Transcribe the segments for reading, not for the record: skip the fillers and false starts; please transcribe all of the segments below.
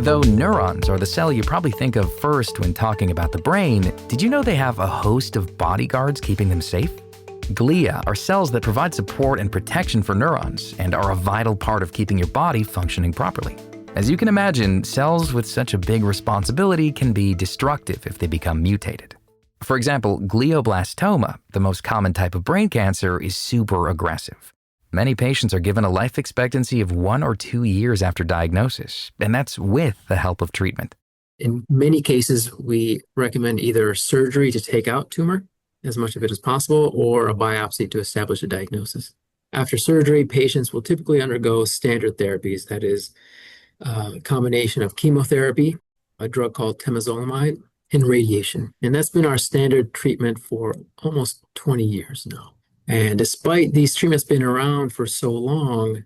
Though neurons are the cell you probably think of first when talking about the brain, did you know they have a host of bodyguards keeping them safe? Glia are cells that provide support and protection for neurons and are a vital part of keeping your body functioning properly. As you can imagine, cells with such a big responsibility can be destructive if they become mutated. For example, glioblastoma, the most common type of brain cancer, is super aggressive. Many patients are given a life expectancy of 1 or 2 years after diagnosis, and that's with the help of treatment. In many cases, we recommend either surgery to take out tumor, as much of it as possible, or a biopsy to establish a diagnosis. After surgery, patients will typically undergo standard therapies, that is, a combination of chemotherapy, a drug called temozolomide, and radiation. And that's been our standard treatment for almost 20 years now. And despite these treatments being around for so long,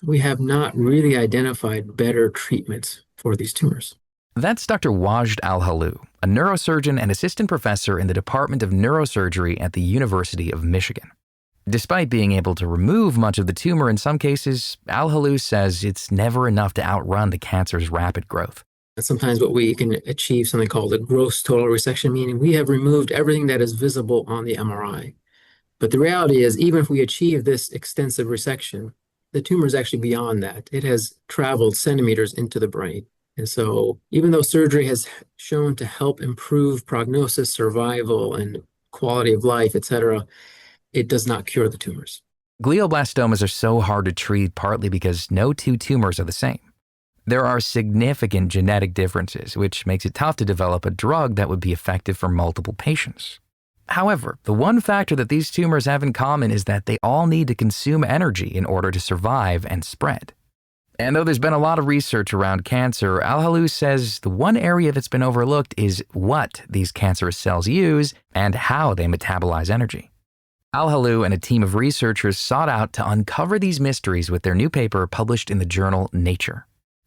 we have not really identified better treatments for these tumors. That's Dr. Wajd Al-Halou, a neurosurgeon and assistant professor in the Department of Neurosurgery at the University of Michigan. Despite being able to remove much of the tumor in some cases, Al-Halou says it's never enough to outrun the cancer's rapid growth. Sometimes what we can achieve something called a gross total resection, meaning we have removed everything that is visible on the MRI. But the reality is, even if we achieve this extensive resection, the tumor is actually beyond that. It has traveled centimeters into the brain. And so even though surgery has shown to help improve prognosis, survival, and quality of life, etc., it does not cure the tumors. Glioblastomas are so hard to treat partly because no two tumors are the same. There are significant genetic differences, which makes it tough to develop a drug that would be effective for multiple patients. However, the one factor that these tumors have in common is that they all need to consume energy in order to survive and spread. And though there's been a lot of research around cancer, Al-Halou says the one area that's been overlooked is what these cancerous cells use and how they metabolize energy. Al-Halou and a team of researchers sought out to uncover these mysteries with their new paper published in the journal Nature.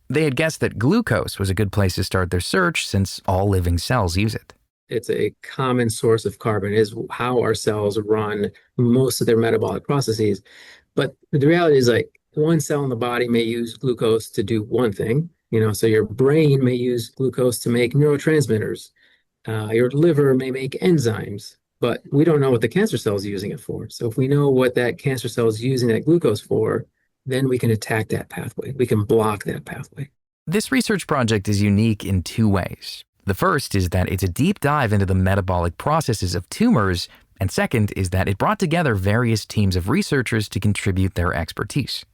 They had guessed that glucose was a good place to start their search since all living cells use it. It's a common source of carbon. It is how our cells run most of their metabolic processes. But the reality is, like, one cell in the body may use glucose to do one thing. So your brain may use glucose to make neurotransmitters. Your liver may make enzymes, but we don't know what the cancer cell is using it for. So if we know what that cancer cell is using that glucose for, then we can attack that pathway. We can block that pathway. This research project is unique in 2 ways. The first is that it's a deep dive into the metabolic processes of tumors, and second is that it brought together various teams of researchers to contribute their expertise.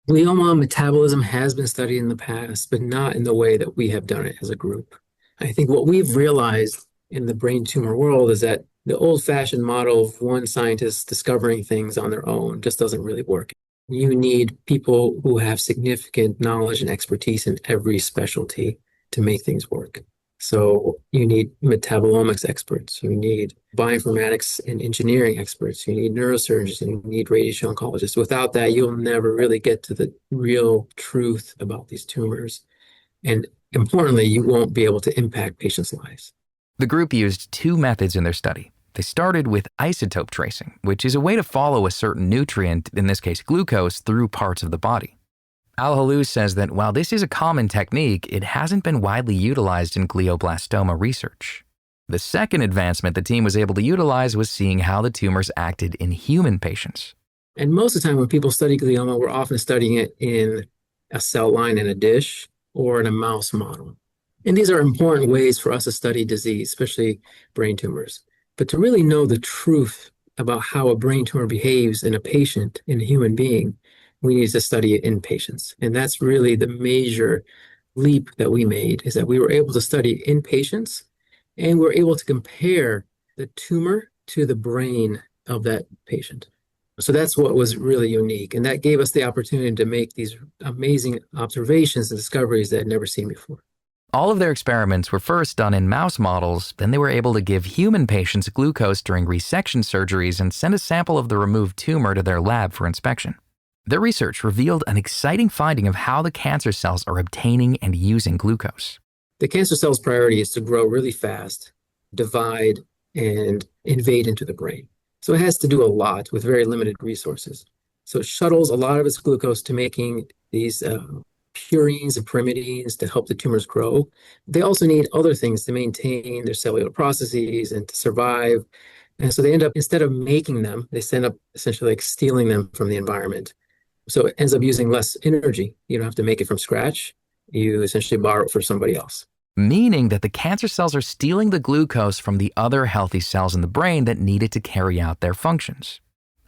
Glioma metabolism has been studied in the past, but not in the way that we have done it as a group. I think what we've realized in the brain tumor world is that the old-fashioned model of one scientist discovering things on their own just doesn't really work. You need people who have significant knowledge and expertise in every specialty to make things work. So you need metabolomics experts, you need bioinformatics and engineering experts, you need neurosurgeons, and you need radiation oncologists. Without that, you'll never really get to the real truth about these tumors. And importantly, you won't be able to impact patients' lives. The group used 2 methods in their study. They started with isotope tracing, which is a way to follow a certain nutrient, in this case glucose, through parts of the body. Al-Halou says that while this is a common technique, it hasn't been widely utilized in glioblastoma research. The second advancement the team was able to utilize was seeing how the tumors acted in human patients. And most of the time when people study glioma, we're often studying it in a cell line in a dish or in a mouse model. And these are important ways for us to study disease, especially brain tumors. But to really know the truth about how a brain tumor behaves in a patient, in a human being, we need to study it in patients. And that's really the major leap that we made, is that we were able to study in patients, and we're able to compare the tumor to the brain of that patient. So that's what was really unique. And that gave us the opportunity to make these amazing observations and discoveries that I'd never seen before. All of their experiments were first done in mouse models, then they were able to give human patients glucose during resection surgeries and send a sample of the removed tumor to their lab for inspection. Their research revealed an exciting finding of how the cancer cells are obtaining and using glucose. The cancer cell's priority is to grow really fast, divide, and invade into the brain. So it has to do a lot with very limited resources. So it shuttles a lot of its glucose to making these purines and pyrimidines to help the tumors grow. They also need other things to maintain their cellular processes and to survive. And so they end up, instead of making them, they end up essentially like stealing them from the environment. So it ends up using less energy. You don't have to make it from scratch. You essentially borrow it for somebody else. Meaning that the cancer cells are stealing the glucose from the other healthy cells in the brain that need it to carry out their functions.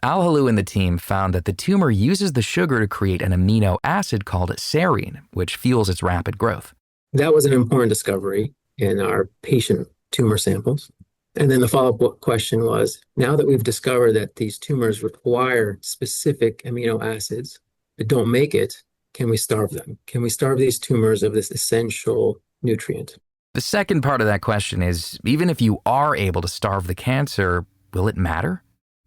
Al-Halou and the team found that the tumor uses the sugar to create an amino acid called serine, which fuels its rapid growth. That was an important discovery in our patient tumor samples. And then the follow-up question was, now that we've discovered that these tumors require specific amino acids but don't make it, can we starve them? Can we starve these tumors of this essential nutrient? The second part of that question is, even if you are able to starve the cancer, will it matter?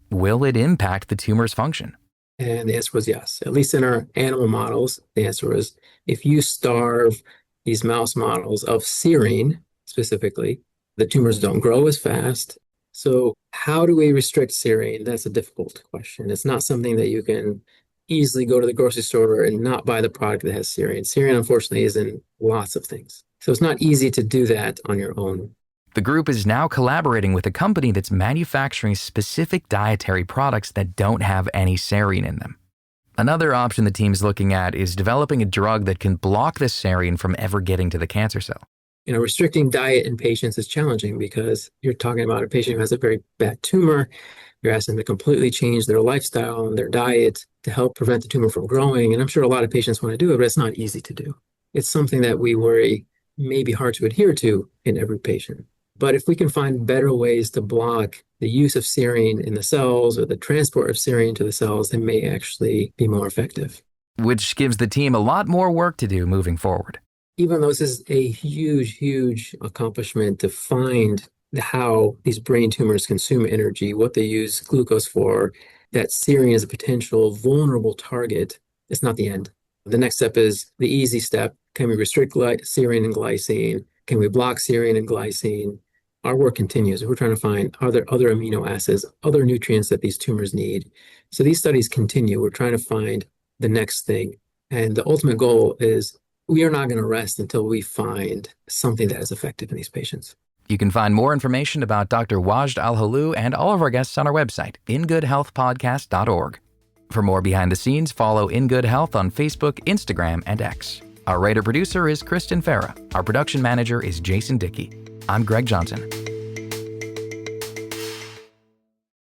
Will it impact the tumor's function? And the answer was yes. At least in our animal models, the answer was, if you starve these mouse models of serine specifically, the tumors don't grow as fast. So how do we restrict serine? That's a difficult question. It's not something that you can easily go to the grocery store and not buy the product that has serine. Serine, unfortunately, is in lots of things. So it's not easy to do that on your own. The group is now collaborating with a company that's manufacturing specific dietary products that don't have any serine in them. Another option the team's looking at is developing a drug that can block the serine from ever getting to the cancer cell. Restricting diet in patients is challenging because you're talking about a patient who has a very bad tumor. You're asking them to completely change their lifestyle and their diet to help prevent the tumor from growing. And I'm sure a lot of patients want to do it, but it's not easy to do. It's something that we worry may be hard to adhere to in every patient. But if we can find better ways to block the use of serine in the cells or the transport of serine to the cells, it may actually be more effective. Which gives the team a lot more work to do moving forward. Even though this is a huge, huge accomplishment to find how these brain tumors consume energy, what they use glucose for, that serine is a potential vulnerable target, it's not the end. The next step is the easy step. Can we restrict serine and glycine? Can we block serine and glycine? Our work continues. We're trying to find other amino acids, other nutrients that these tumors need. So these studies continue. We're trying to find the next thing. And the ultimate goal is we are not going to rest until we find something that is effective in these patients. You can find more information about Dr. Wajd Al-Halou and all of our guests on our website, ingoodhealthpodcast.org. For more behind the scenes, follow In Good Health on Facebook, Instagram, and X. Our writer-producer is Kristen Farah. Our production manager is Jason Dickey. I'm Greg Johnson.